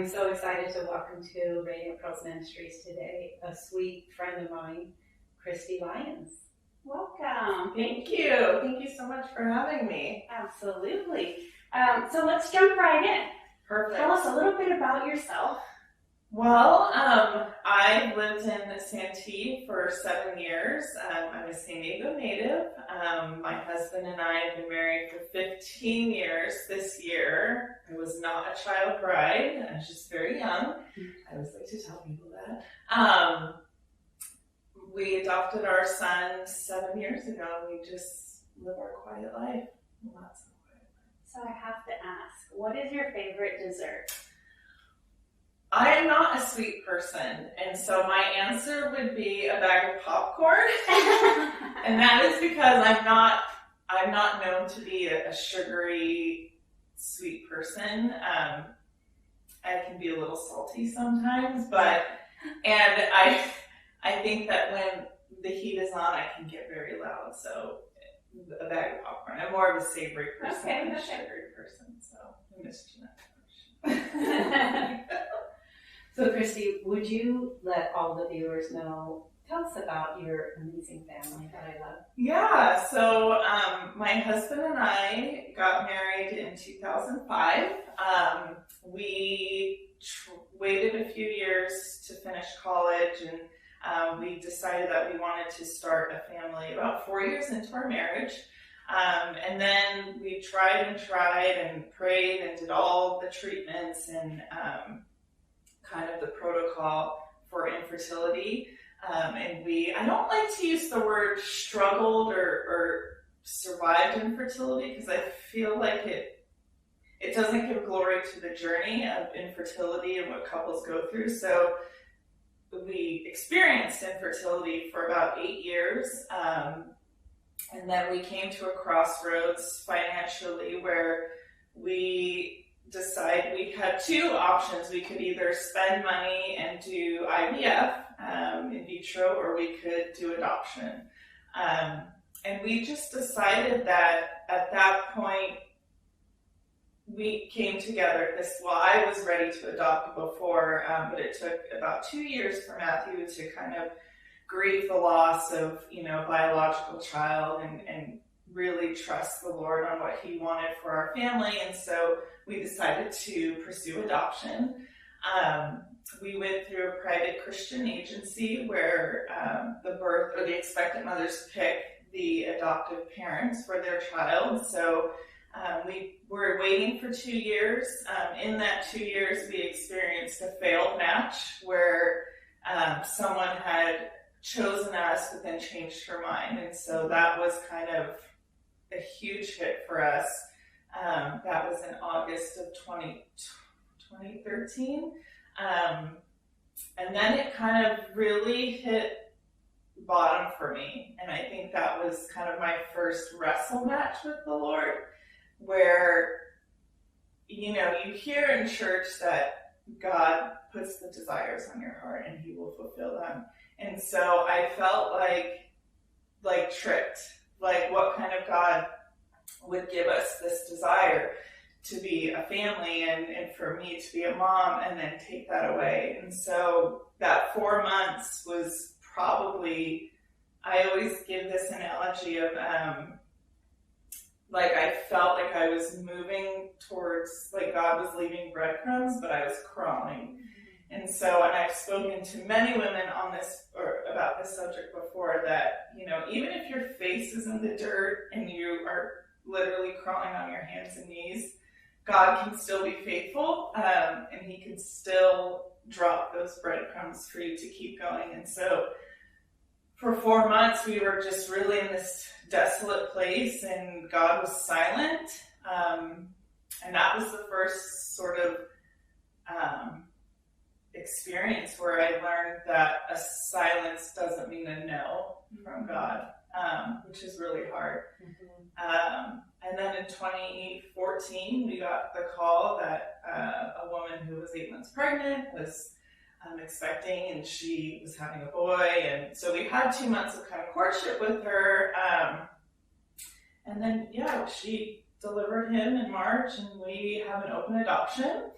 I'm so excited to welcome to Radiant Pearls Ministries today a sweet friend of mine, Kristi Lyons. Welcome. Thank you. Thank you so much for having me. Absolutely. So let's jump right in. Perfect. Tell us a little bit about yourself. Well, I lived in Santee for 7 years. I'm a San Diego native. My husband and I have been married for 15 years this year. I was not a child bride. I was just very young. I always like to tell people that. We adopted our son 7 years ago. We just live our quiet life. Lots of quiet life. So I have to ask, what is your favorite dessert? I am not a sweet person, and so my answer would be a bag of popcorn. And that is because I'm not known to be a sugary, sweet person. I can be a little salty sometimes, and I think that when the heat is on, I can get very loud. So a bag of popcorn. I'm more of a savory person than a sugary person. So I missed you that much. So Kristi, would you let all the viewers know, tell us about your amazing family that I love. Yeah, so my husband and I got married in 2005. We waited a few years to finish college, and we decided that we wanted to start a family about 4 years into our marriage. And then we tried and prayed and did all the treatments and kind of the protocol for infertility. And I don't like to use the word struggled or survived infertility because I feel like it doesn't give glory to the journey of infertility and what couples go through. So we experienced infertility for about 8 years. And then we came to a crossroads financially where we decided we had two options. We could either spend money and do IVF, in vitro, or we could do adoption. And we just decided that at that point, we came together. I was ready to adopt before, but it took about 2 years for Matthew to kind of grieve the loss of, biological child and really trust the Lord on what he wanted for our family. And so we decided to pursue adoption. We went through a private Christian agency where the expectant mothers pick the adoptive parents for their child. So we were waiting for 2 years. In that 2 years, we experienced a failed match where someone had chosen us but then changed her mind. And so that was kind of a huge hit for us. That was in August of 2013. And then it kind of really hit bottom for me. And I think that was kind of my first wrestle match with the Lord, where, you hear in church that God puts the desires on your heart and he will fulfill them. And so I felt like tricked, like what kind of God would give us this desire to be a family and for me to be a mom and then take that away. And so that 4 months was probably, I always give this analogy of I felt like I was moving towards, like God was leaving breadcrumbs, but I was crawling. And so, and I've spoken to many women on this or about this subject before that, even if your face is in the dirt and you are literally crawling on your hands and knees, God can still be faithful, and he can still drop those breadcrumbs for you to keep going. And so for 4 months, we were just really in this desolate place and God was silent. And that was the first sort of experience where I learned that a silence doesn't mean a no from God, which is really hard. And then in 2014, we got the call that a woman who was 8 months pregnant was expecting, and she was having a boy. And so we had 2 months of kind of courtship with her. And then, she delivered him in March, and we have an open adoption.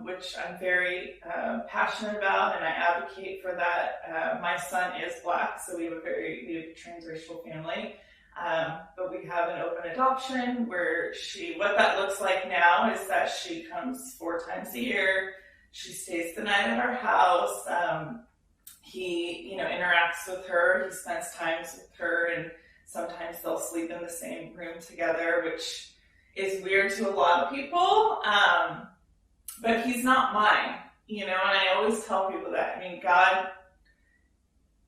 which I'm very passionate about, and I advocate for that. My son is Black, so we have a transracial family. But we have an open adoption where what that looks like now is that she comes 4 times a year. She stays the night at our house. He, interacts with her. He spends time with her, and sometimes they'll sleep in the same room together, which is weird to a lot of people. But he's not mine, and I always tell people that. I mean, God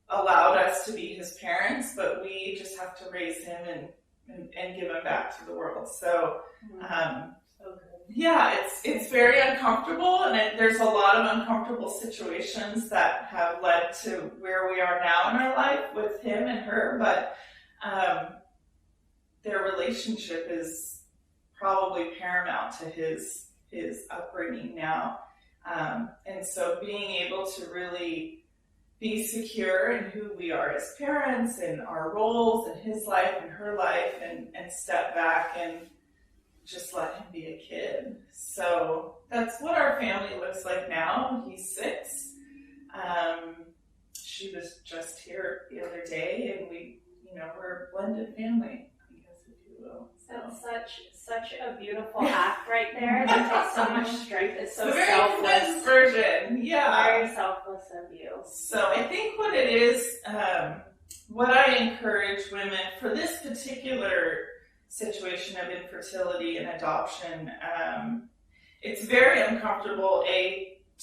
allowed us to be his parents, but we just have to raise him and give him back to the world. So, yeah, it's very uncomfortable, and there's a lot of uncomfortable situations that have led to where we are now in our life with him and her, but their relationship is probably paramount to his upbringing now. And so being able to really be secure in who we are as parents and our roles in his life and her life, and step back and just let him be a kid. So that's what our family looks like now. He's 6. She was just here the other day, and we're a blended family, I guess, if you will. That's such a beautiful act right there. That takes so much strength. It's so very selfless. Version, yeah. Very selfless of you. So I think what it is, what I encourage women for this particular situation of infertility and adoption, it's very uncomfortable,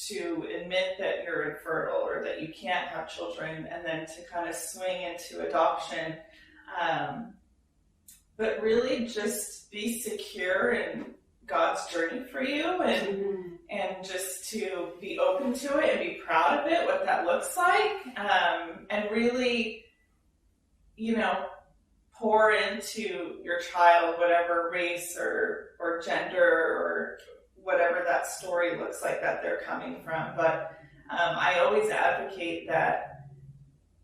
to admit that you're infertile or that you can't have children, and then to kind of swing into adoption. But really just be secure in God's journey for you, and just to be open to it and be proud of it, what that looks like, and really, pour into your child whatever race or gender or whatever that story looks like that they're coming from. But I always advocate that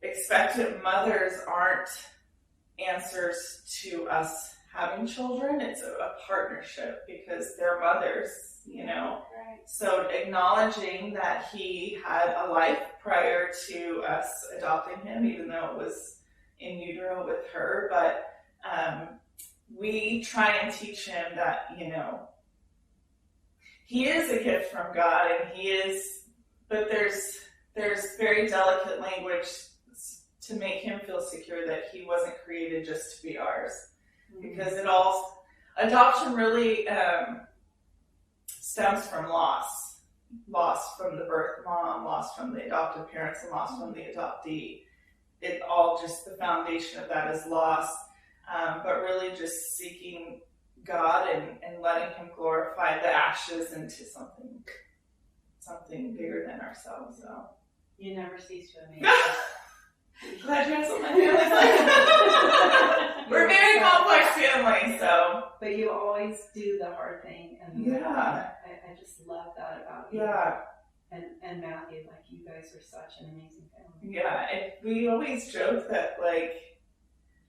expectant mothers aren't answers to us having children. It's a partnership because they're mothers, Right. So acknowledging that he had a life prior to us adopting him, even though it was in utero with her, but we try and teach him that, he is a gift from God, and but there's very delicate language to make him feel secure that he wasn't created just to be ours. Because adoption really stems from loss from the birth mom, loss from the adoptive parents, and loss from the adoptee. It all just, the foundation of that is loss, but really just seeking God and letting him glorify the ashes into something bigger than ourselves. So You never cease to amaze. Glad you have something like that. We're a very complex family, so. But you always do the hard thing, and Yeah. I just love that about you. Yeah. And Matthew, you guys are such an amazing family. Yeah, and we always joke that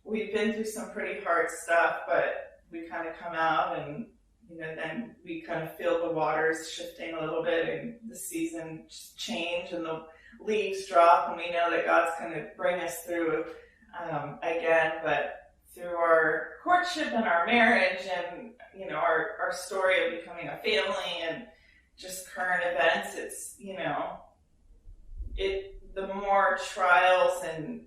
we've been through some pretty hard stuff, but we kind of come out and then we kind of feel the waters shifting a little bit, and the seasons change and the leaves drop, and we know that God's going to bring us through again. But through our courtship and our marriage and our story of becoming a family and just current events, it's the more trials and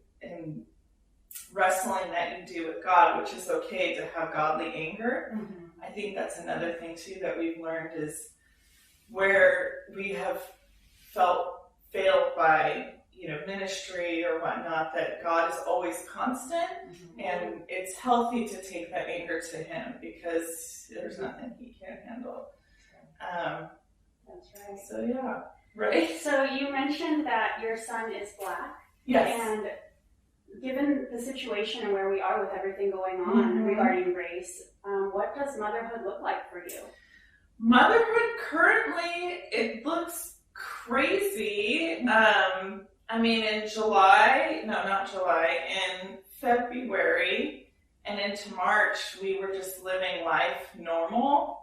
wrestling that you do with God, which is okay to have godly anger. Mm-hmm. I think that's another thing too that we've learned is where we have felt failed by ministry or whatnot, that God is always constant, Mm-hmm. and it's healthy to take that anger to him because there's nothing he can't handle. That's right. So yeah, right. So you mentioned that your son is Black. Yes. And given the situation and where we are with everything going on Mm-hmm. regarding race, what does motherhood look like for you? Motherhood currently, it looks crazy. In February and into March, we were just living life normal.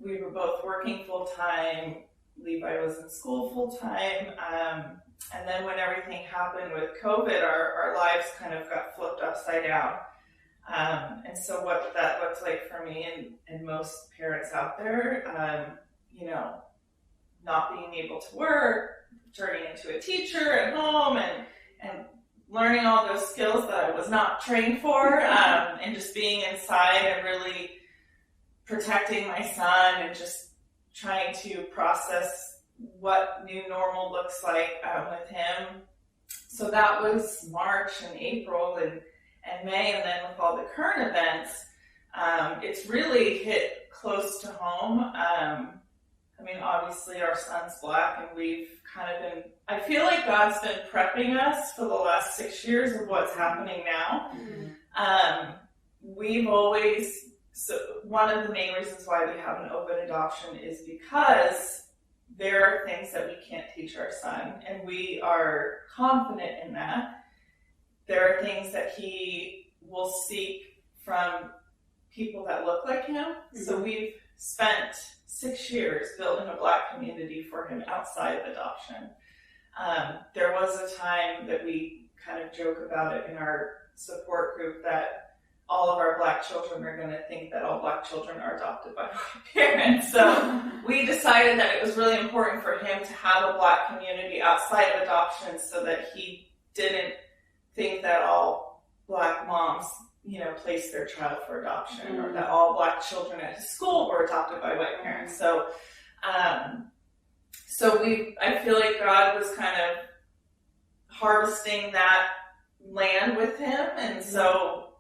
we were both working full-time. Levi was in school full-time. And then when everything happened with COVID, our lives kind of got flipped upside down. And so what that looked like for me and most parents out there, you know, not being able to work, turning into a teacher at home and learning all those skills that I was not trained for, and just being inside and really protecting my son and just trying to process what new normal looks like with him. So that was March and April and May, and then with all the current events, it's really hit close to home. I mean, obviously our son's Black, and we've kind of been, I feel like God's been prepping us for the last 6 years of what's happening now. We've always, so one of the main reasons why we have an open adoption is because there are things that we can't teach our son, and we are confident in that. There are things that he will seek from people that look like him. So we've spent 6 years building a Black community for him outside of adoption. There was a time that we kind of joke about it in our support group that all of our Black children are going to think that all Black children are adopted by white parents. So we decided that it was really important for him to have a Black community outside of adoption so that he didn't think that all Black moms, you know, placed their child for adoption, or that all Black children at his school were adopted by white parents. So, I feel like God was kind of harvesting that land with him, and so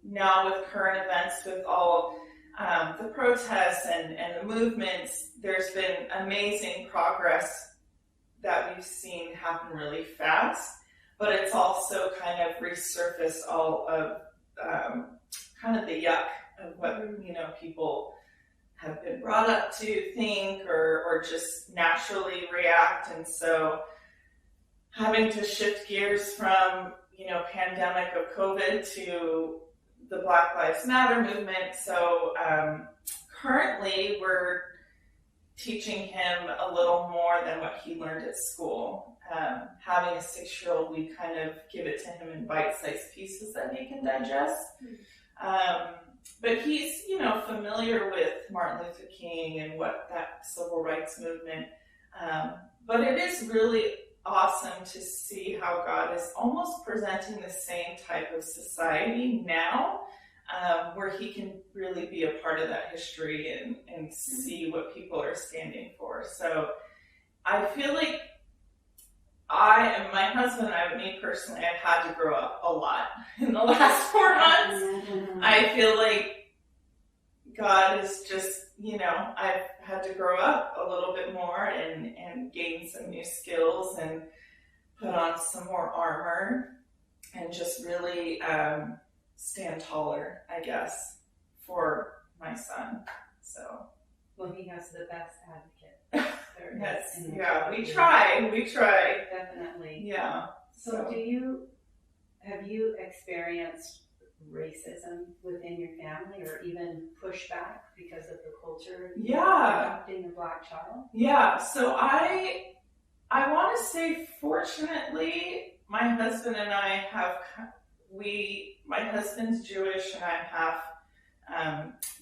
now with current events, with all the protests and the movements, there's been amazing progress that we've seen happen really fast, but it's also kind of resurfaced all of kind of the yuck of what, you know, people have been brought up to think or just naturally react. And so having to shift gears from, you know, pandemic of COVID to the Black Lives Matter movement. So currently we're teaching him a little more than what he learned at school. Having a 6-year-old, we kind of give it to him in bite-sized pieces that he can digest. But he's, you know, familiar with Martin Luther King and what that civil rights movement. But it is really awesome to see how God is almost presenting the same type of society now, where he can really be a part of that history and see what people are standing for. So I feel like my husband and I, me personally, I've had to grow up a lot in the last 4 months. I feel like God is just, you know, I've had to grow up a little bit more and gain some new skills and put on some more armor and just really stand taller, I guess, for my son. So. Well, he has the best advocate. Yes, yeah, we try. Definitely. Yeah. So have you experienced racism within your family or even pushback because of the culture adopting a Black child? Yeah, so I want to say, fortunately, my husband and I my husband's Jewish and I'm half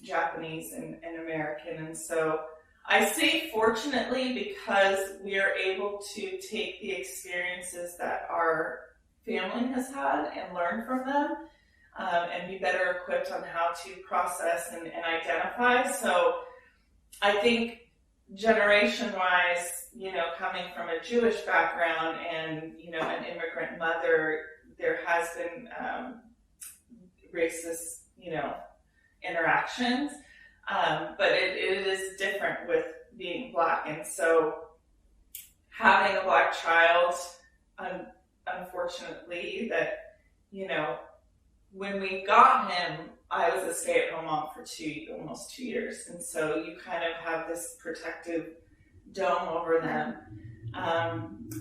Japanese and American, and so I say fortunately because we are able to take the experiences that our family has had and learn from them, and be better equipped on how to process and identify. So I think generation-wise, you know, coming from a Jewish background and, you know, an immigrant mother, there has been racist, you know, interactions. But it is different with being Black. And so having a Black child, unfortunately, that, you know, when we got him, I was a stay-at-home mom for almost 2 years. And so you kind of have this protective dome over them.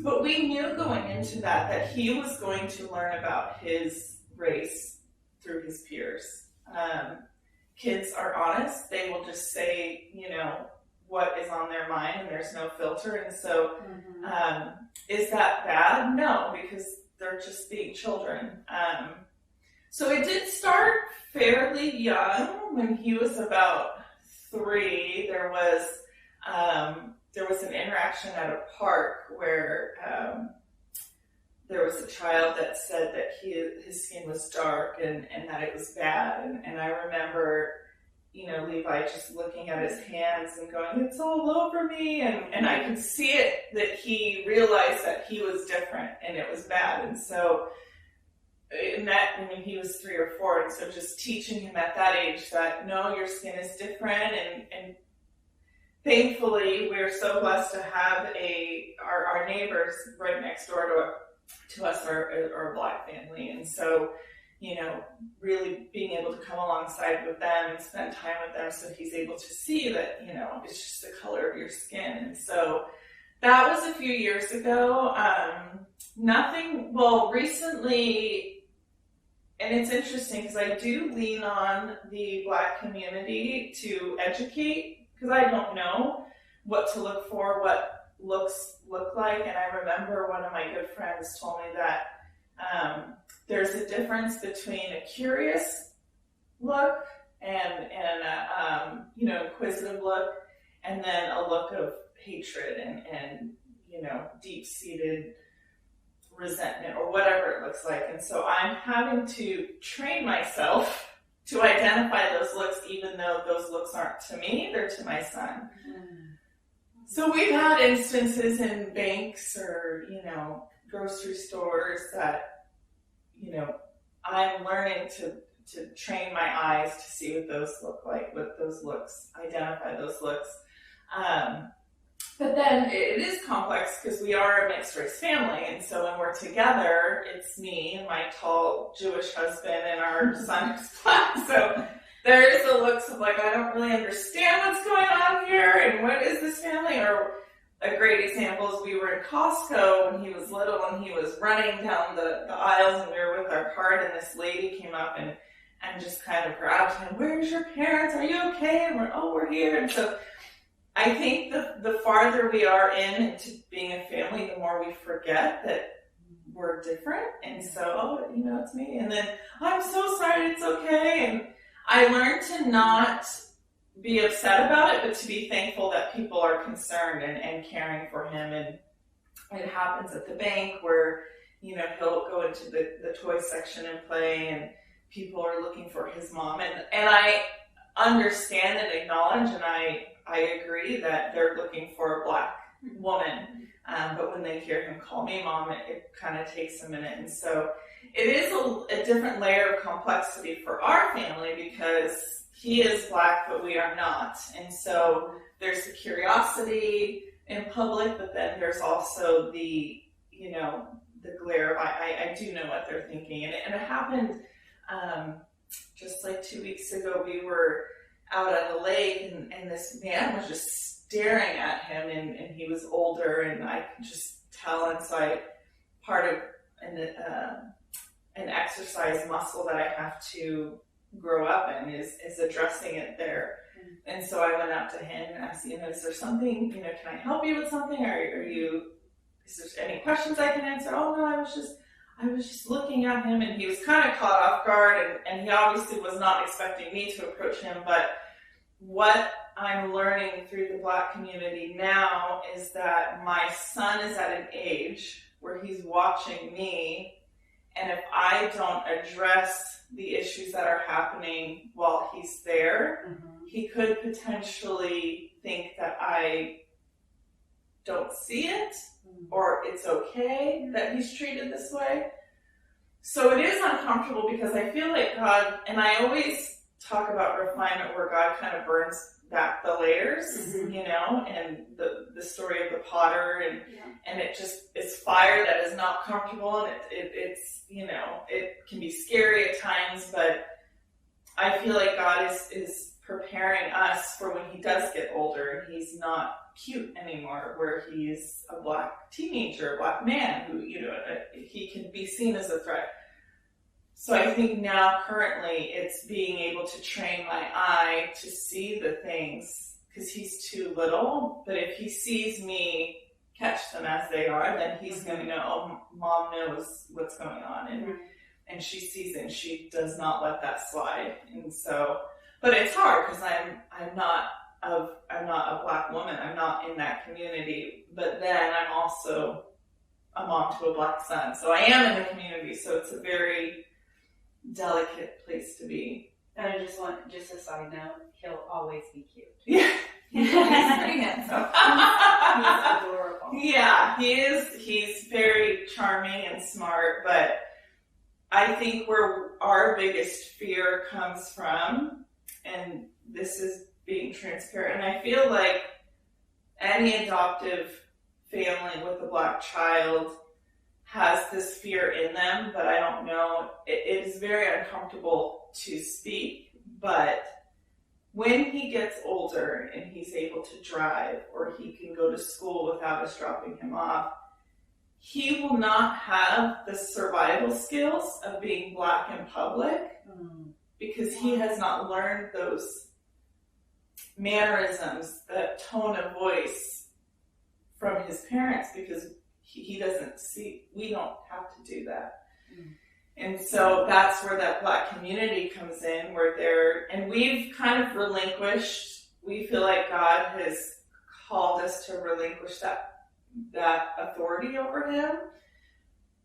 But we knew going into that he was going to learn about his race through his peers. Kids are honest. They will just say, you know, what is on their mind, and there's no filter. And so, is that bad? No, because they're just being children. So it did start fairly young. When he was about 3, there was an interaction at a park where there was a child that said that his skin was dark and that it was bad. And I remember, Levi just looking at his hands and going, it's all over me. And I could see it, that he realized that he was different and it was bad. And so he was 3 or 4. And so just teaching him at that age that, no, your skin is different. And thankfully, we're so blessed to have our neighbors right next door to us are a Black family. And so, really being able to come alongside with them and spend time with them, so he's able to see that, it's just the color of your skin. And so that was a few years ago. Recently, and it's interesting because I do lean on the Black community to educate, because I don't know what to look for, what looks look like. And I remember one of my good friends told me that there's a difference between a curious look and inquisitive look, and then a look of hatred and deep-seated resentment or whatever it looks like. And so I'm having to train myself to identify those looks, even though those looks aren't to me, they're to my son. So we've had instances in banks or, grocery stores that, I'm learning to train my eyes to see what those look like, what those looks, identify those looks. But then it is complex because we are a mixed race family. And so when we're together, it's me and my tall Jewish husband and our son who's Black. So there is the looks of like, I don't really understand what's going on here and what is this family? Or a great example is we were in Costco when he was little and he was running down the aisles and we were with our cart, and this lady came up and just kind of grabbed him. Where's your parents? Are you okay? And we're here. And so I think the farther we are into being a family, the more we forget that we're different. And so, it's me. And then, I'm so sorry, it's okay. And I learned to not be upset about it, but to be thankful that people are concerned and caring for him. And it happens at the bank where, he'll go into the toy section and play, and people are looking for his mom. And I understand and acknowledge, and I agree that they're looking for a Black woman. But when they hear him call me mom, it kind of takes a minute. And so it is a different layer of complexity for our family because he is Black, but we are not. And so there's the curiosity in public, but then there's also the glare of, I do know what they're thinking. And it happened just like 2 weeks ago. We were out at a lake and this man was just staring at him, and he was older, and I could just tell. And so part of an exercise muscle that I have to grow up in is addressing it there. And so I went up to him and asked, is there something, can I help you with something? Is there any questions I can answer? Oh no, I was just looking at him, and he was kind of caught off guard, and he obviously was not expecting me to approach him. But what I'm learning through the Black community now is that my son is at an age where he's watching me, and if I don't address the issues that are happening while he's there, he could potentially think that I don't see it, or it's okay that he's treated this way. So it is uncomfortable because I feel like God, and I always talk about refinement where God kind of burns back the layers, and the story of the potter, and it just, it's fire that is not comfortable, and it's it can be scary at times, but I feel like God is preparing us for when he does get older and he's not cute anymore, where he's a Black teenager, a Black man who, he can be seen as a threat. So I think now currently it's being able to train my eye to see the things because he's too little, but if he sees me catch them as they are, then he's going to know, oh, mom knows what's going on, and she sees it, and she does not let that slide. And so, but it's hard because I'm not a Black woman. I'm not in that community, but then I'm also a mom to a Black son, so I am in the community. So it's a very delicate place to be. And I just a side note, he'll always be cute. Yeah. He's pretty handsome. He's adorable. Yeah, he is. He's very charming and smart, but I think where our biggest fear comes from, and this is being transparent, and I feel like any adoptive family with a Black child has this fear in them, but I don't know. It is very uncomfortable to speak, but when he gets older and he's able to drive, or he can go to school without us dropping him off, he will not have the survival skills of being Black in public because he has not learned those mannerisms, that tone of voice from his parents, because he doesn't see, we don't have to do that. And so that's where that Black community comes in, where and we've kind of relinquished, we feel like God has called us to relinquish that authority over him,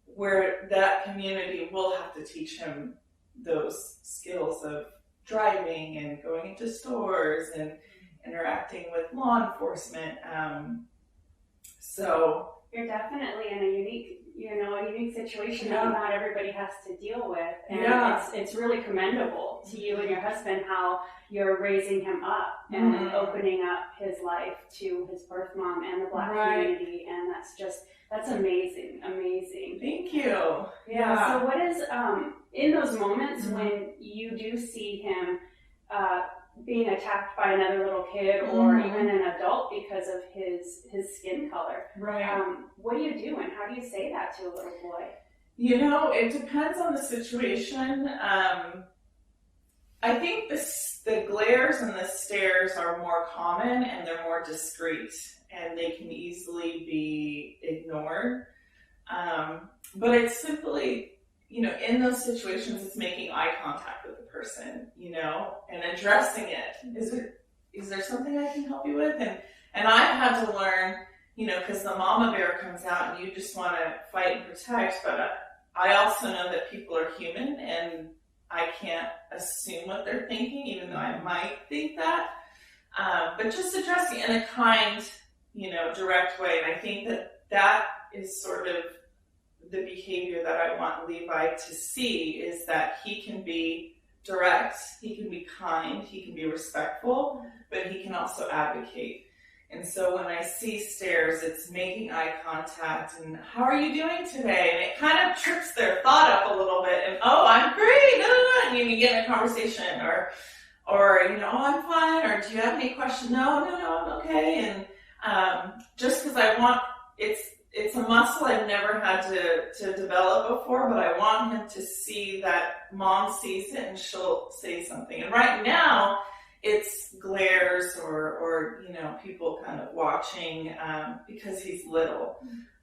where that community will have to teach him those skills of driving and going into stores and interacting with law enforcement. So you're definitely in a unique situation that not everybody has to deal with. And it's really commendable to you and your husband how you're raising him up and opening up his life to his birth mom and the Black community. And that's amazing. Thank you. Yeah. So what is, in those moments when you do see him being attacked by another little kid or even an adult because of his skin color, what do you do, and how do you say that to a little boy? It depends on the situation. I think the glares and the stares are more common, and they're more discreet, and they can easily be ignored. But it's simply, in those situations, it's making eye contact with the person, and addressing it. Is there something I can help you with? And I've had to learn, because the mama bear comes out and you just want to fight and protect, but I also know that people are human, and I can't assume what they're thinking, even though I might think that. But just addressing in a kind, direct way. And I think that is sort of the behavior that I want Levi to see, is that he can be direct, he can be kind, he can be respectful, but he can also advocate. And so when I see stares, it's making eye contact and how are you doing today? And it kind of trips their thought up a little bit, and I'm great, and you get in a conversation, or oh, I'm fine, or do you have any questions? No, I'm okay. And just because I want, it's a muscle I've never had to develop before, but I want him to see that mom sees it and she'll say something. And right now, it's glares or people kind of watching because he's little.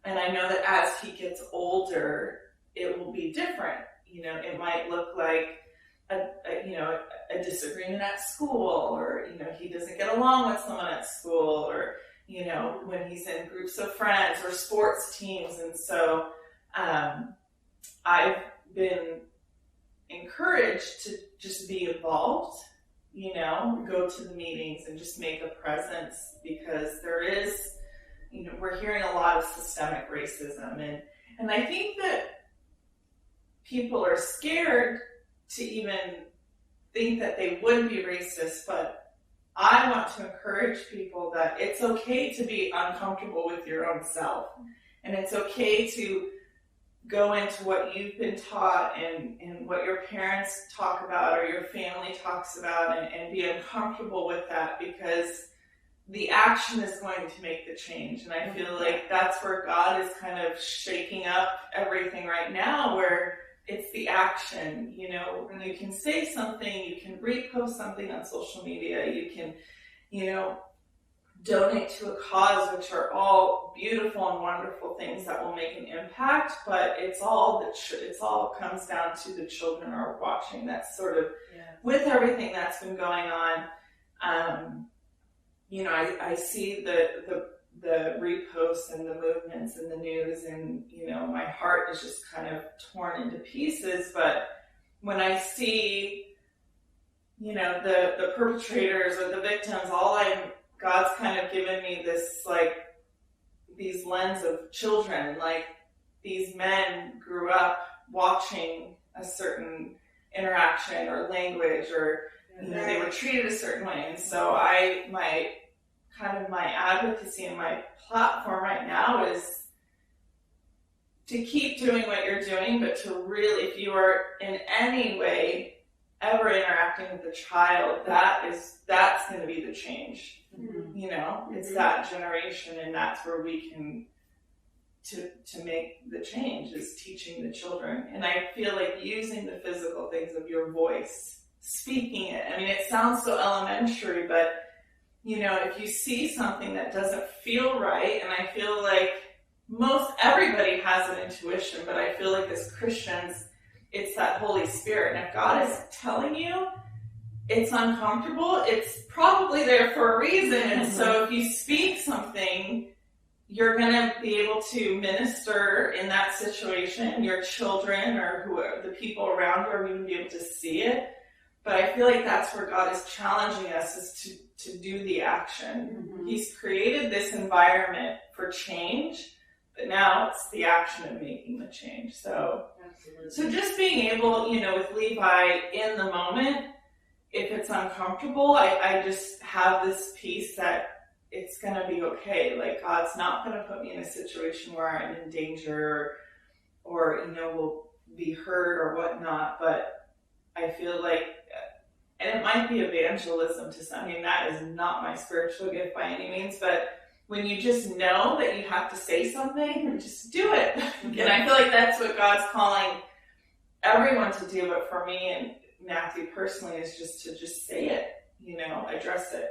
And I know that as he gets older, it will be different. It might look like a disagreement at school, or he doesn't get along with someone at school, or when he's in groups of friends or sports teams. And so I've been encouraged to just be involved, go to the meetings and just make a presence, because there is, we're hearing a lot of systemic racism. And I think that people are scared to even think that they would be racist, but I want to encourage people that it's okay to be uncomfortable with your own self. And it's okay to go into what you've been taught and what your parents talk about or your family talks about, and be uncomfortable with that, because the action is going to make the change. And I feel like that's where God is kind of shaking up everything right now, where it's the action. When you can say something, you can repost something on social media, you can, donate to a cause, which are all beautiful and wonderful things that will make an impact, but it's all comes down to the children are watching. That's sort of, with everything that's been going on, I see the reposts and the movements in the news, and, my heart is just kind of torn into pieces. But when I see, the perpetrators or the victims, God's kind of given me this, these lens of children, these men grew up watching a certain interaction or language, or, they were treated a certain way. And so my advocacy and my platform right now is to keep doing what you're doing, but to really, if you are in any way ever interacting with a child, that's going to be the change. It's that generation, and that's where we can to make the change, is teaching the children. And I feel like using the physical things of your voice, speaking it. I mean, it sounds so elementary, but if you see something that doesn't feel right, and I feel like everybody has an intuition, but I feel like as Christians, it's that Holy Spirit. And if God is telling you it's uncomfortable, it's probably there for a reason. And so if you speak something, you're going to be able to minister in that situation. Your children or whoever, the people around you, are going to be able to see it. But I feel like that's where God is challenging us, is to do the action. He's created this environment for change, but now it's the action of making the change. So just being able, with Levi in the moment, if it's uncomfortable, I just have this peace that it's going to be okay. God's not going to put me in a situation where I'm in danger or will be hurt or whatnot. But I feel like, and it might be evangelism to some, that is not my spiritual gift by any means, but when you just know that you have to say something, just do it. And I feel like that's what God's calling everyone to do, but for me and Matthew personally is just to say it, address it,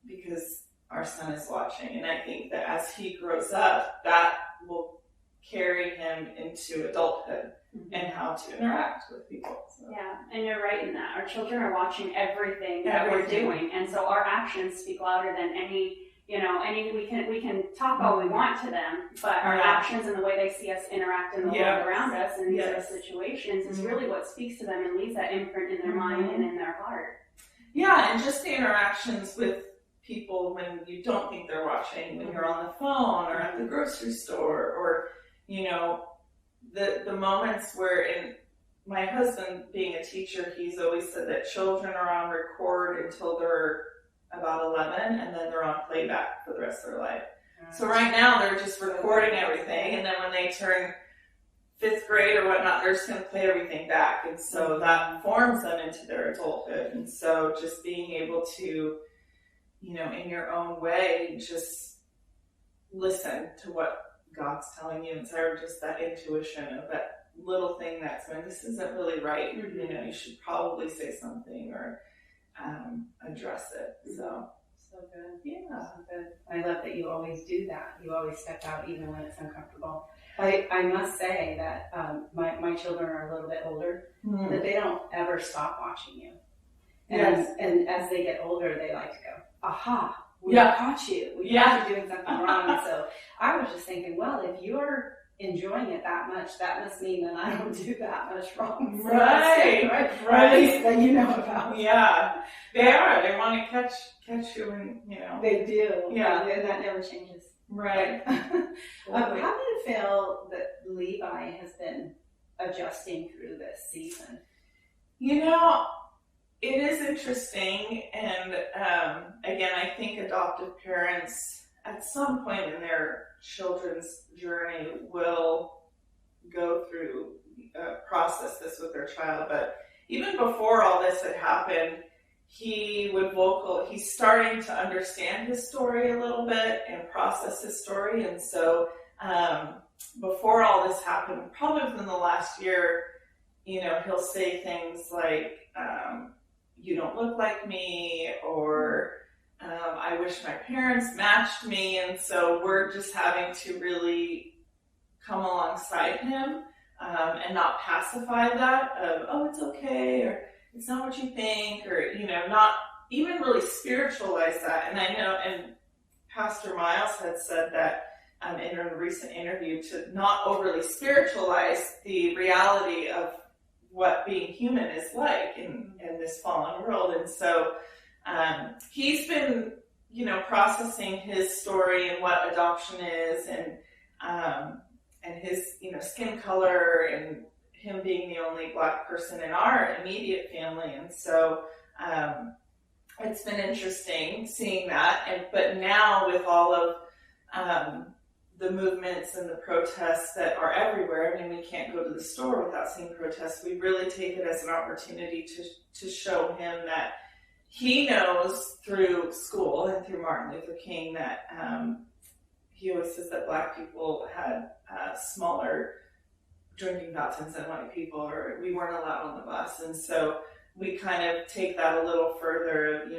because our son is watching. And I think that as he grows up, that will carry him into adulthood and how to interact with people. So. Yeah, and you're right in that. Our children are watching everything that we're doing, and so our actions speak louder than any we can talk all we want to them, but our actions and the way they see us interact in the world around us in these situations is really what speaks to them and leaves that imprint in their mind and in their heart. Yeah, and just the interactions with people when you don't think they're watching, when you're on the phone or at the grocery store, or the moments where, in my husband being a teacher, he's always said that children are on record until they're about 11, and then they're on playback for the rest of their life. So right now they're just recording everything, and then when they turn 5th grade or whatnot, they're just going to play everything back, and so that forms them into their adulthood. And so just being able to, in your own way, just listen to what God's telling you instead of just that intuition of that little thing that's going, this isn't really right. You should probably say something or address it. So good. Yeah. So good. I love that you always do that. You always step out even when it's uncomfortable. I must say that my children are a little bit older, that they don't ever stop watching you. And as they get older, they like to go, aha, we caught you. We caught you doing something wrong. And so I was just thinking, well, if you're enjoying it that much, that must mean that I don't do that much wrong. So right. At least that you know about. Yeah, they are. They want to catch you, and they do. Yeah, and that never changes. Right. How do you feel that Levi has been adjusting through this season? It is interesting, and again, I think adoptive parents at some point in their children's journey will go through, process this with their child. But even before all this had happened, he's starting to understand his story a little bit and process his story. And so before all this happened, probably within the last year, he'll say things like, you don't look like me, or I wish my parents matched me. And so we're just having to really come alongside him and not pacify that of, oh, it's okay, or it's not what you think, or, not even really spiritualize that. And I know, and Pastor Miles had said that in a recent interview, to not overly spiritualize the reality of what being human is like in this fallen world. And so he's been, processing his story and what adoption is, and his, skin color, and him being the only Black person in our immediate family. And so it's been interesting seeing that. But now with all of the movements and the protests that are everywhere, we can't go to the store without seeing protests. We really take it as an opportunity to show him that he knows through school and through Martin Luther King that he always says that Black people had smaller drinking fountains than white people, or we weren't allowed on the bus. And so we kind of take that a little further.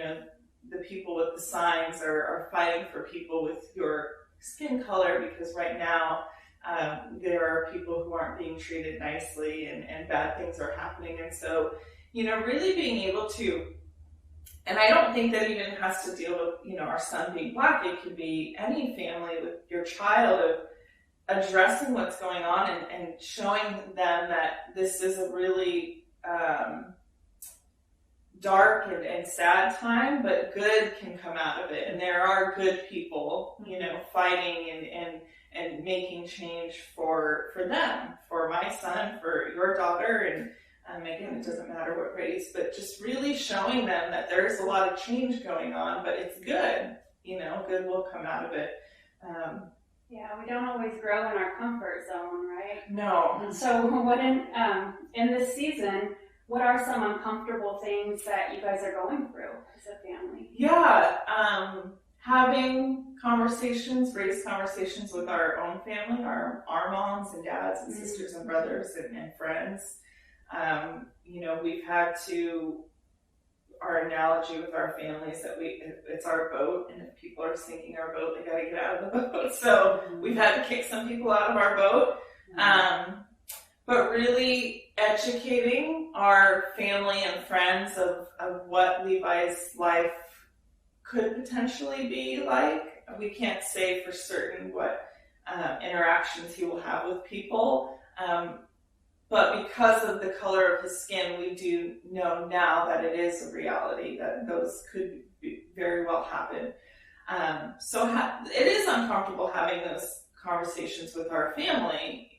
The people with the signs are fighting for people with your skin color, because right now there are people who aren't being treated nicely, and bad things are happening. And so, really being able to, and I don't think that even has to deal with, our son being Black. It could be any family with your child, of addressing what's going on and showing them that this is a really dark and sad time, but good can come out of it. And there are good people, fighting and making change for them, for my son, for your daughter. And again, it doesn't matter what race, but just really showing them that there's a lot of change going on, but it's good, good will come out of it. Yeah, we don't always grow in our comfort zone, right? No. So what in this season, what are some uncomfortable things that you guys are going through as a family? Yeah, having conversations, raised conversations with our own family, our moms and dads and sisters and brothers and friends. We've had to, our analogy with our family is that it's our boat, and if people are sinking our boat, they gotta get out of the boat. So we've had to kick some people out of our boat. But really educating our family and friends of what Levi's life could potentially be like. We can't say for certain what interactions he will have with people. But because of the color of his skin, we do know now that it is a reality, that those could very well happen. So it is uncomfortable having those conversations with our family.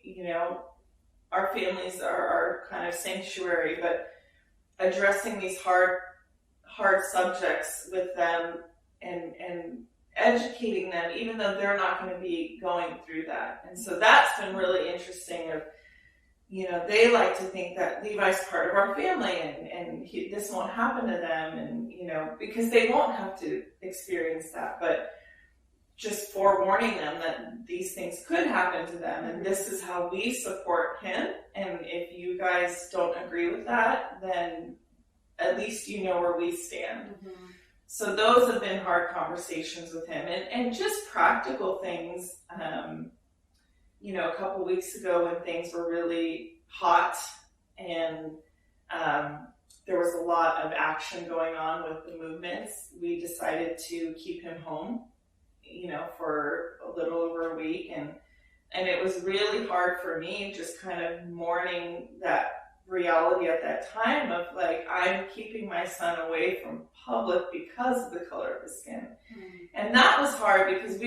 Our families are kind of sanctuary, but addressing these hard subjects with them and educating them, even though they're not going to be going through that. And so that's been really interesting. They like to think that Levi's part of our family, and this won't happen to them, and because they won't have to experience that, but just forewarning them that these things could happen to them, and this is how we support him. And if you guys don't agree with that, then at least you know where we stand. Mm-hmm. So those have been hard conversations with him, and just practical things. A couple weeks ago when things were really hot and there was a lot of action going on with the movements, we decided to keep him home, for a little over a week. And it was really hard for me, just kind of mourning that reality at that time of like, I'm keeping my son away from public because of the color of his skin. Mm-hmm. And that was hard because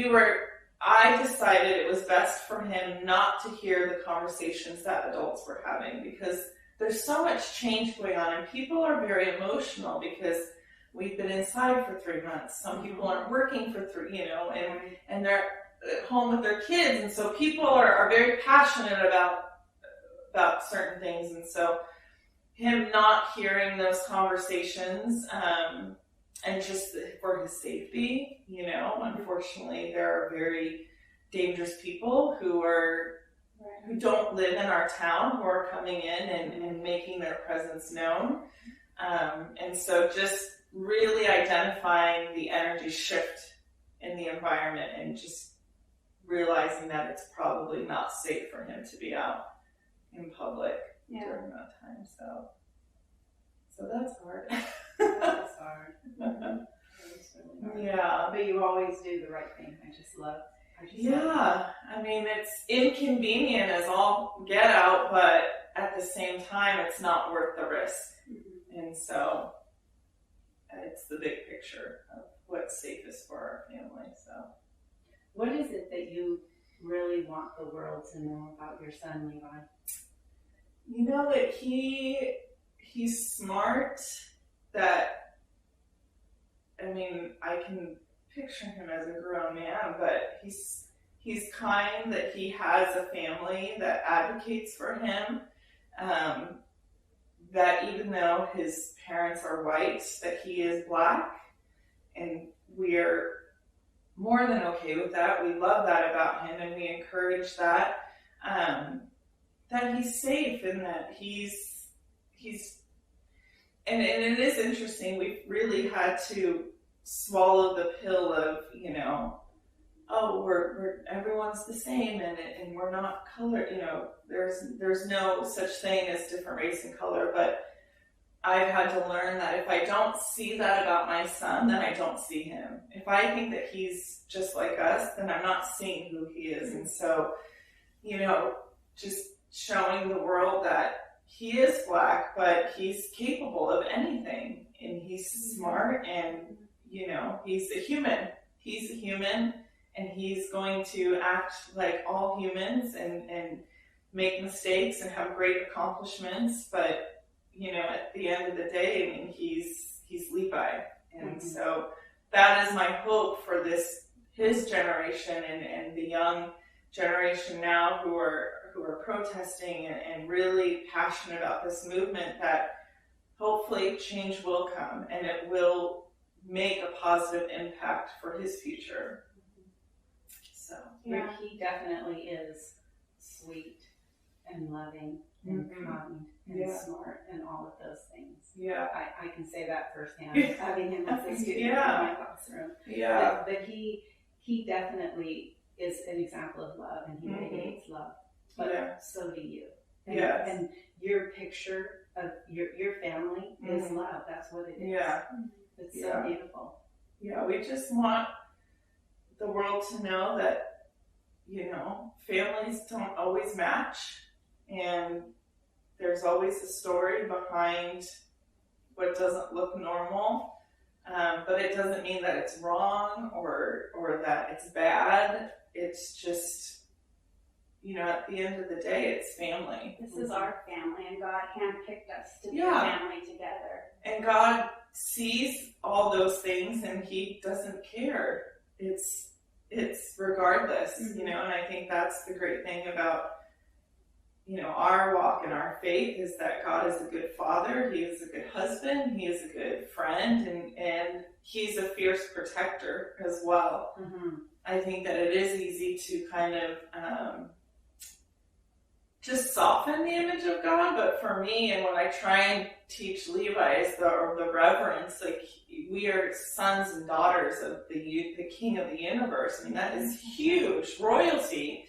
I decided it was best for him not to hear the conversations that adults were having, because there's so much change going on and people are very emotional because we've been inside for 3 months. Some people aren't working for 3, and they're at home with their kids. And so people are very passionate about certain things. And so him not hearing those conversations, and just for his safety, unfortunately there are very dangerous people who don't live in our town, who are coming in and making their presence known. And so just really identifying the energy shift in the environment and just realizing that it's probably not safe for him to be out in public during that time. So that's hard. That's hard. That's really hard. Yeah. But you always do the right thing. I just love I mean, it's inconvenient as all get out, but at the same time, it's not worth the risk. Mm-hmm. And so it's the big picture of what's safest for our family. So, what is it that you really want the world to know about your son, Levi? You know that he's smart, that, I mean, I can picture him as a grown man, but he's kind, that he has a family that advocates for him, that even though his parents are white, that he is Black, and we're more than okay with that. We love that about him, and we encourage that, that he's safe, and that he's and it is interesting, we've really had to swallow the pill of, you know, oh, we're everyone's the same, and we're not color, you know, there's no such thing as different race and color. But I've had to learn that if I don't see that about my son, then I don't see him. If I think that he's just like us, then I'm not seeing who he is. And so, you know, just showing the world that he is Black, but he's capable of anything, and he's smart, and, you know, he's a human, and he's going to act like all humans and make mistakes and have great accomplishments. But, you know, at the end of the day, I mean, he's Levi. And so that is my hope for his generation and the young generation now who are protesting and really passionate about this movement, that hopefully change will come and it will make a positive impact for his future. So he definitely is sweet and loving and kind and smart and all of those things. Yeah, I can say that firsthand, having him as a student in my classroom. Yeah, but he definitely is an example of love, and he radiates love. But so do you. And your picture of your family is love. That's what it is. Yeah. It's so beautiful. Yeah, we just want the world to know that, you know, families don't always match, and there's always a story behind what doesn't look normal, but it doesn't mean that it's wrong or that it's bad. It's just, you know, at the end of the day, it's family. This is our family, and God handpicked us to be a family together. And God sees all those things, and He doesn't care. It's regardless, you know, and I think that's the great thing about, you know, our walk and our faith, is that God is a good father, He is a good husband, He is a good friend, and He's a fierce protector as well. I think that it is easy to kind of just soften the image of God, but for me, and what I try and teach Levi is the reverence. Like, we are sons and daughters of the King of the universe. I mean, that is huge royalty.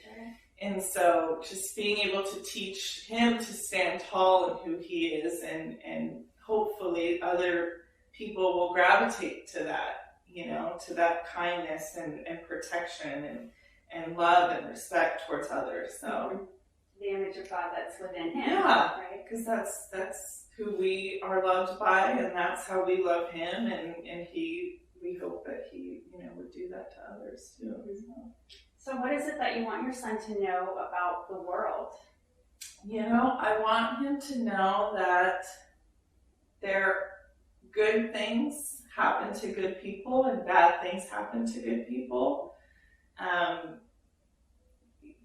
And so just being able to teach him to stand tall in who he is, and hopefully other people will gravitate to that, you know, to that kindness and protection and love and respect towards others. So the image of God that's within him. Yeah, right? Because that's who we are loved by, and that's how we love him, and we hope that he, you know, would do that to others too. So what is it that you want your son to know about the world? You know, I want him to know that good things happen to good people and bad things happen to good people.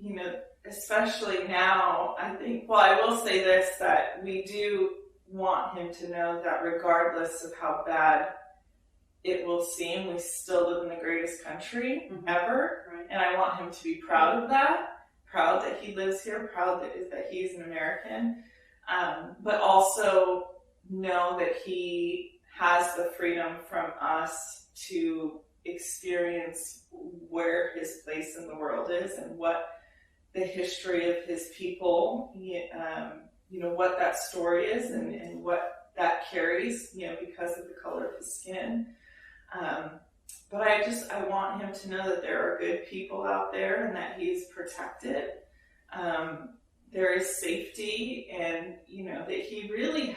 You know, especially now, I think, well, I will say this, that we do want him to know that regardless of how bad it will seem, we still live in the greatest country ever. Right. And I want him to be proud of that, proud that he lives here, proud that he's an American, but also know that he has the freedom from us to experience where his place in the world is and what the history of his people, what that story is and what that carries, because of the color of his skin. But I want him to know that there are good people out there and that he's protected. There is safety, and, that he really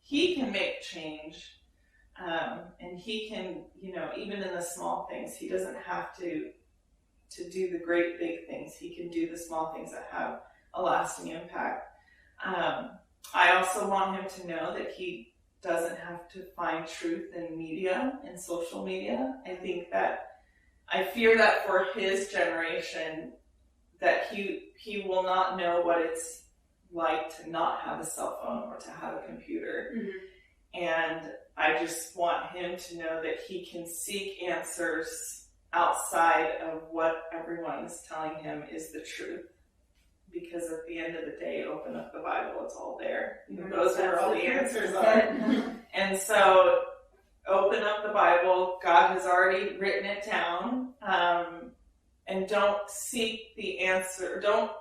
he can make change. And he can, even in the small things, he doesn't have to do the great big things. He can do the small things that have a lasting impact. I also want him to know that he doesn't have to find truth in media and social media. I fear that for his generation, that he will not know what it's like to not have a cell phone or to have a computer. Mm-hmm. And I just want him to know that he can seek answers outside of what everyone is telling him is the truth. Because at the end of the day, open up the Bible, it's all there. Those are where all the answers are. And so open up the Bible. God has already written it down. And don't seek the answer. Don't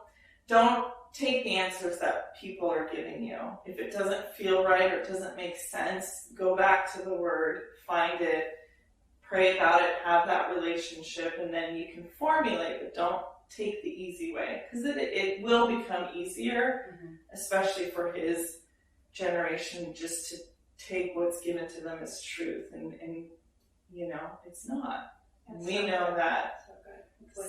take the answers that people are giving you. If it doesn't feel right or it doesn't make sense, go back to the Word, find it, pray about it, have that relationship, and then you can formulate, but don't take the easy way, because it will become easier, mm-hmm. especially for his generation, just to take what's given to them as truth, and it's not. And we know that.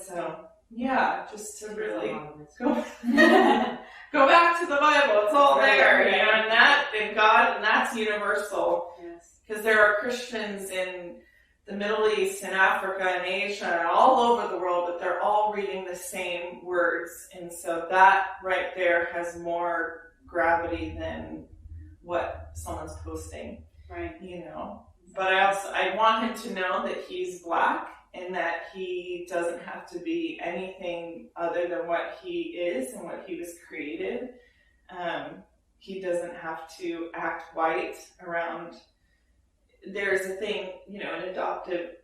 So yeah, just to really go back to the Bible. It's all there, and God, and that's universal. Yes. Because there are Christians in the Middle East and Africa and Asia and all over the world, but they're all reading the same words. And so that right there has more gravity than what someone's posting. Right. But I want him to know that he's Black and that he doesn't have to be anything other than what he is and what he was created. He doesn't have to act white around. There's a thing, an adoptive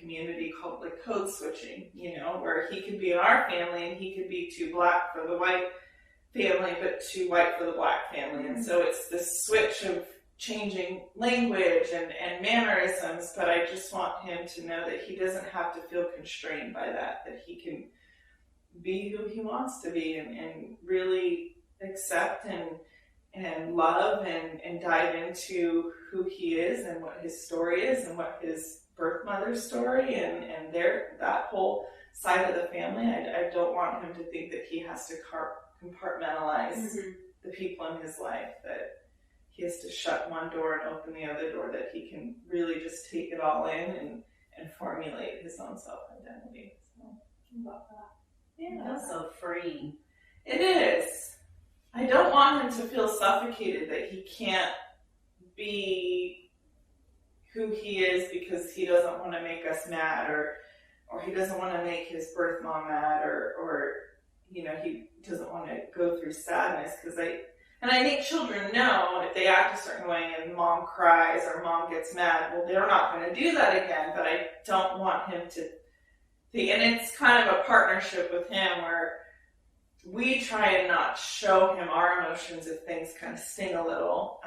community called like code switching, where he could be in our family and he could be too Black for the white family, but too white for the Black family. And so it's this switch of changing language and mannerisms, but I just want him to know that he doesn't have to feel constrained by that he can be who he wants to be and really accept and love and dive into who he is and what his story is and what his birth mother's story and that whole side of the family. I don't want him to think that he has to compartmentalize mm-hmm. the people in his life, that he has to shut one door and open the other door, that he can really just take it all in and formulate his own self-identity. So I love that. Yeah. That's so freeing. It is. I don't want him to feel suffocated that he can't be who he is because he doesn't want to make us mad or he doesn't want to make his birth mom mad or he doesn't want to go through sadness and I think children know if they act a certain way and mom cries or mom gets mad, well, they're not going to do that again, but I don't want him to think, and it's kind of a partnership with him where we try and not show him our emotions if things kind of sting a little,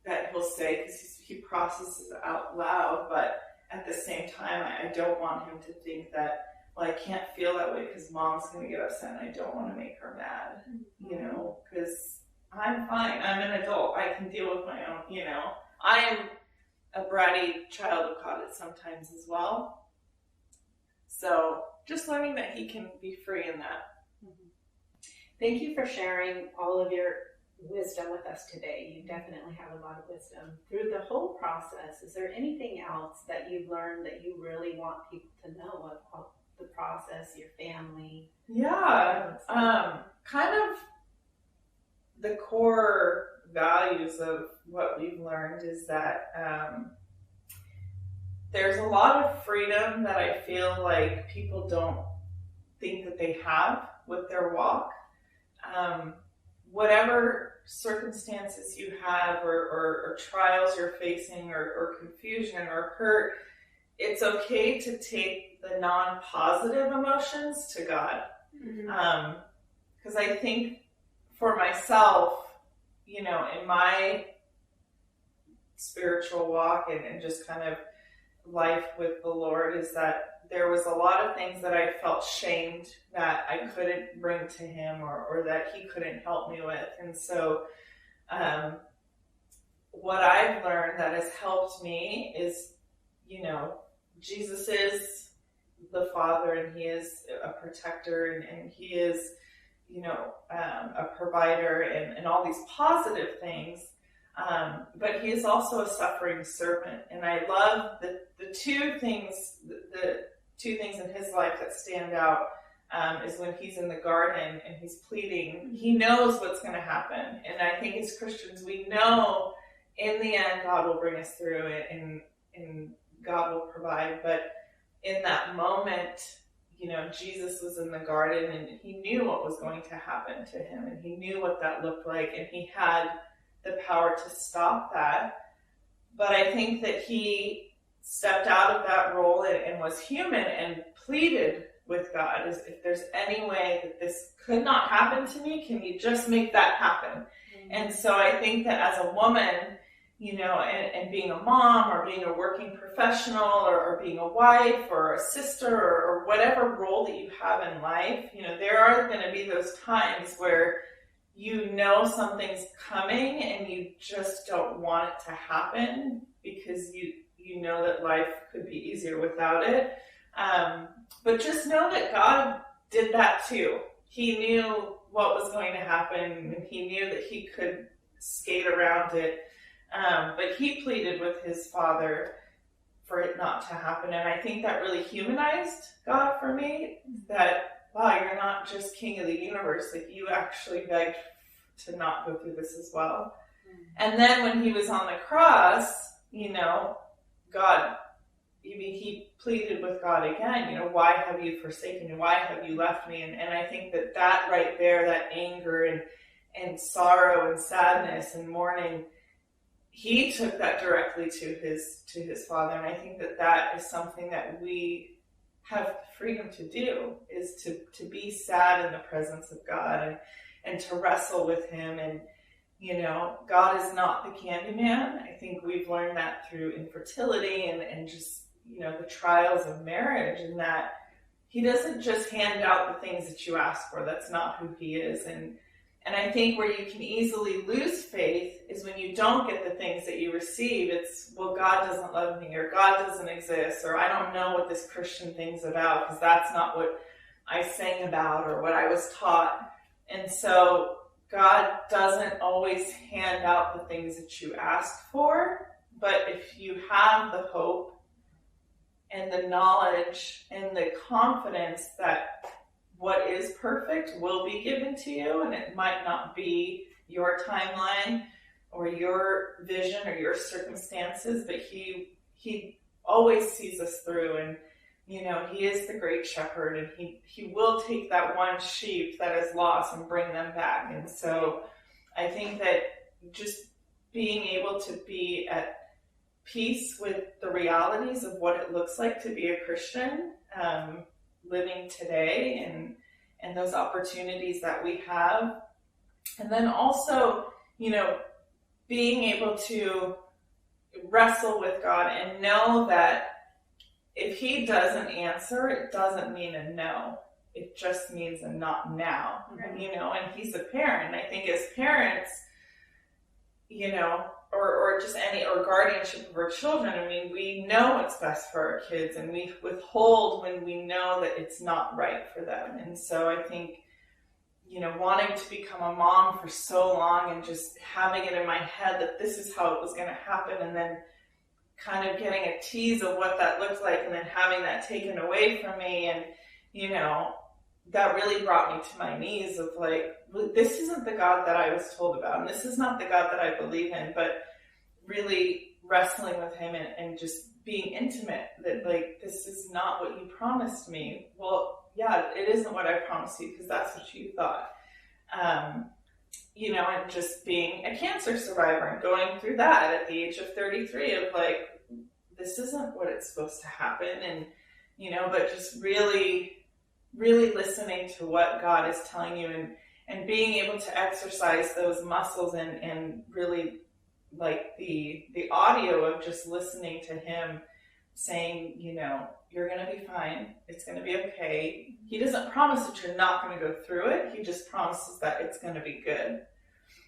that he'll say, because he processes it out loud, but at the same time, I don't want him to think that, well, I can't feel that way because mom's going to get upset and I don't want to make her mad, because I'm fine. I'm an adult. I can deal with my own, I am a bratty child of God sometimes as well. So just learning that he can be free in that. Thank you for sharing all of your wisdom with us today. You definitely have a lot of wisdom. Through the whole process, is there anything else that you've learned that you really want people to know about the process, your family? Yeah, kind of the core values of what we've learned is that there's a lot of freedom that I feel like people don't think that they have with their walk. Whatever circumstances you have or trials you're facing or confusion or hurt, it's okay to take the non-positive emotions to God. Because I think for myself, in my spiritual walk and just kind of life with the Lord, is that there was a lot of things that I felt shamed that I couldn't bring to him or that he couldn't help me with. And so what I've learned that has helped me is, Jesus is the Father, and he is a protector, and he is, a provider and all these positive things. But he is also a suffering servant. And I love the two things in his life that stand out is when he's in the garden and he's pleading. He knows what's going to happen. And I think as Christians, we know in the end, God will bring us through it and God will provide. But in that moment, Jesus was in the garden and he knew what was going to happen to him, and he knew what that looked like, and he had the power to stop that. But I think that he stepped out of that role and was human and pleaded with God, as if there's any way that this could not happen to me, can you just make that happen? And so I think that as a woman, and being a mom or being a working professional or being a wife or a sister or whatever role that you have in life, there are going to be those times where something's coming and you just don't want it to happen because you know that life could be easier without it. But just know that God did that too. He knew what was going to happen, and he knew that he could skate around it. But he pleaded with his Father for it not to happen. And I think that really humanized God for me, that, wow, you're not just king of the universe, like you actually begged to not go through this as well. And then when he was on the cross, God, he pleaded with God again, why have you forsaken me? Why have you left me? And I think that right there, that anger and sorrow and sadness and mourning, he took that directly to his Father. And I think that is something that we have freedom to do, is to be sad in the presence of God and to wrestle with him. And God is not the Candyman. I think we've learned that through infertility and just the trials of marriage, and that he doesn't just hand out the things that you ask for. That's not who he is. And I think where you can easily lose faith is when you don't get the things that you receive. It's, well, God doesn't love me, or God doesn't exist, or I don't know what this Christian thing's about because that's not what I sang about or what I was taught. And so God doesn't always hand out the things that you ask for, but if you have the hope and the knowledge and the confidence that what is perfect will be given to you, and it might not be your timeline or your vision or your circumstances, but he always sees us through, and he is the great shepherd, and he will take that one sheep that is lost and bring them back. And so I think that just being able to be at peace with the realities of what it looks like to be a Christian, living today, and those opportunities that we have. And then also, being able to wrestle with God and know that if he doesn't answer, it doesn't mean a no. It just means a not now, right. And he's a parent. I think as parents, or just or guardianship of our children, I mean, we know what's best for our kids, and we withhold when we know that it's not right for them. And so I think, wanting to become a mom for so long and just having it in my head that this is how it was going to happen, and then kind of getting a tease of what that looked like, and then having that taken away from me, and, that really brought me to my knees of like, this isn't the God that I was told about, and this is not the God that I believe in, but really wrestling with him and just being intimate, that like, this is not what you promised me. Well, yeah, it isn't what I promised you because that's what you thought. you know, and just being a cancer survivor and going through that at the age of 33 of like, this isn't what it's supposed to happen. And, you know, but just really, really listening to what God is telling you and being able to exercise those muscles and really like the audio of just listening to him saying, you know, you're going to be fine. It's going to be okay. He doesn't promise that you're not going to go through it. He just promises that it's going to be good.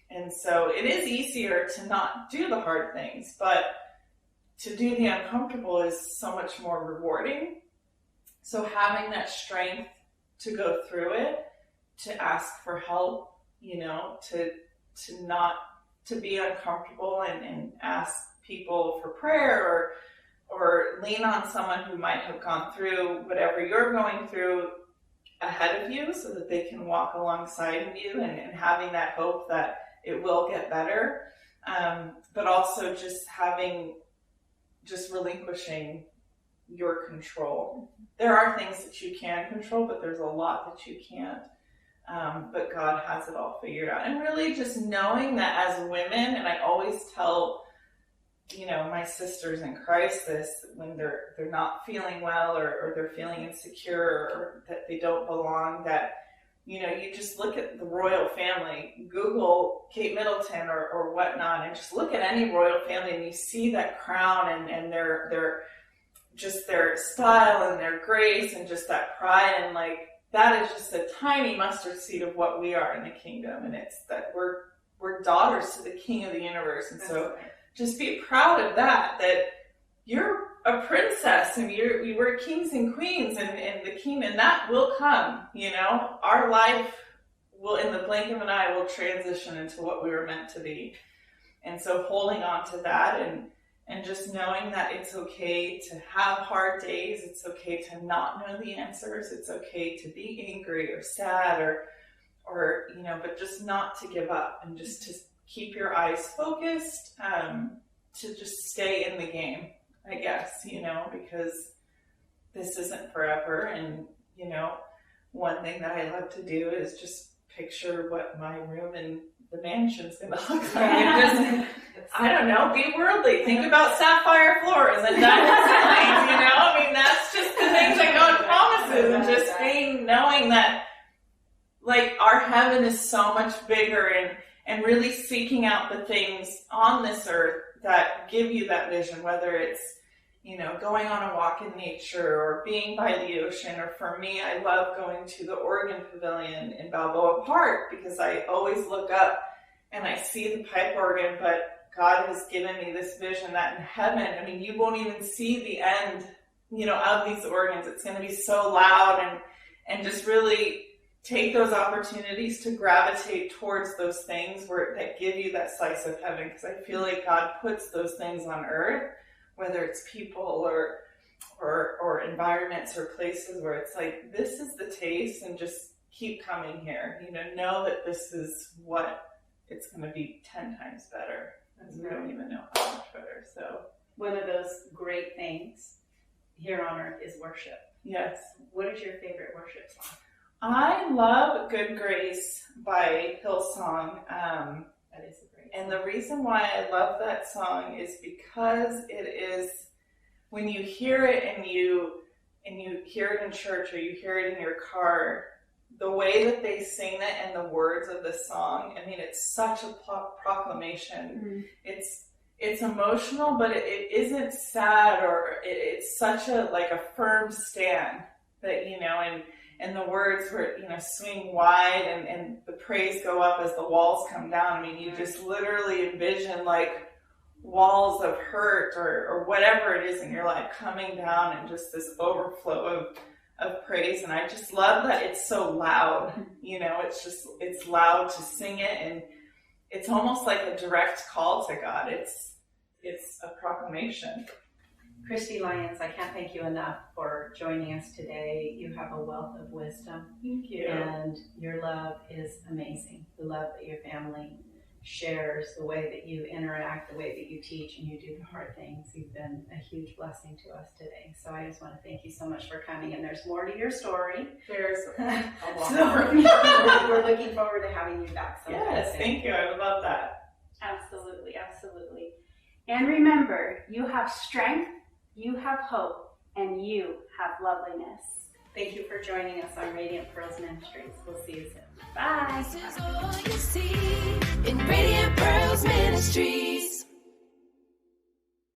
And so it is easier to not do the hard things, but to do the uncomfortable is so much more rewarding. So having that strength to go through it, to ask for help, you know, to be uncomfortable and ask people for prayer or lean on someone who might have gone through whatever you're going through ahead of you so that they can walk alongside of you and having that hope that it will get better. But also just relinquishing your control. There are things that you can control, but there's a lot that you can't. But God has it all figured out. And really just knowing that as women, and I always tell, you know, my sisters in Christ this, when they're not feeling well or they're feeling insecure or that they don't belong, that, you know, you just look at the royal family, Google Kate Middleton or whatnot, and just look at any royal family and you see that crown and their just their style and their grace and just that pride, and like that is just a tiny mustard seed of what we are in the kingdom. And it's that we're daughters to the King of the universe. And so just be proud of that you're a princess and we're kings and queens and the king, and that will come, you know, our life will, in the blink of an eye, will transition into what we were meant to be. And so holding on to that and just knowing that it's okay to have hard days. It's okay to not know the answers. It's okay to be angry or sad or you know, but just not to give up and just to keep your eyes focused, to just stay in the game, I guess, you know, because this isn't forever. And, you know, one thing that I love to do is just picture what my room in the mansion's going to look like. And just, I don't know, be worldly. Think about sapphire floors and diamond ceilings, you know? I mean, that's just the things that God promises. And just knowing that, like, our heaven is so much bigger, and really seeking out the things on this earth that give you that vision, whether it's, you know, going on a walk in nature or being by the ocean. Or for me, I love going to the Oregon Pavilion in Balboa Park because I always look up and I see the pipe organ, but God has given me this vision that in heaven, I mean, you won't even see the end, you know, of these organs. It's going to be so loud, and just really take those opportunities to gravitate towards those things that give you that slice of heaven. Because I feel like God puts those things on earth, whether it's people or environments or places where it's like, this is the taste, and just keep coming here. You know that this is what it's going to be 10 times better. We don't even know how much better. So one of those great things here on earth is worship. Yes. What is your favorite worship song? I love Good Grace by Hillsong. That is a great song. And the reason why I love that song is because it is, when you hear it and you hear it in church or you hear it in your car, the way that they sing it and the words of the song, I mean, it's such a proclamation. Mm-hmm. It's emotional, but it isn't sad, or it's such a firm stand that, you know, and the words were, you know, swing wide and the praise go up as the walls come down. I mean, you just literally envision like walls of hurt or whatever it is in your life coming down, and just this overflow of praise. And I just love that it's so loud, you know, it's loud to sing it, and it's almost like a direct call to God. It's a proclamation. Kristi Lyons, I can't thank you enough for joining us today. You have a wealth of wisdom. Thank you. And your love is amazing. The love that your family shares, the way that you interact, the way that you teach and you do the hard things. You've been a huge blessing to us today. So I just want to thank you so much for coming. And there's more to your story. There's a lot So we're looking forward to having you back sometime. Yes, thank you. I would love that. Absolutely, absolutely. And remember, you have strength, you have hope, and you have loveliness. Thank you for joining us on Radiant Pearls Ministries. We'll see you soon. Bye. This is all you see in Radiant Pearls Ministries.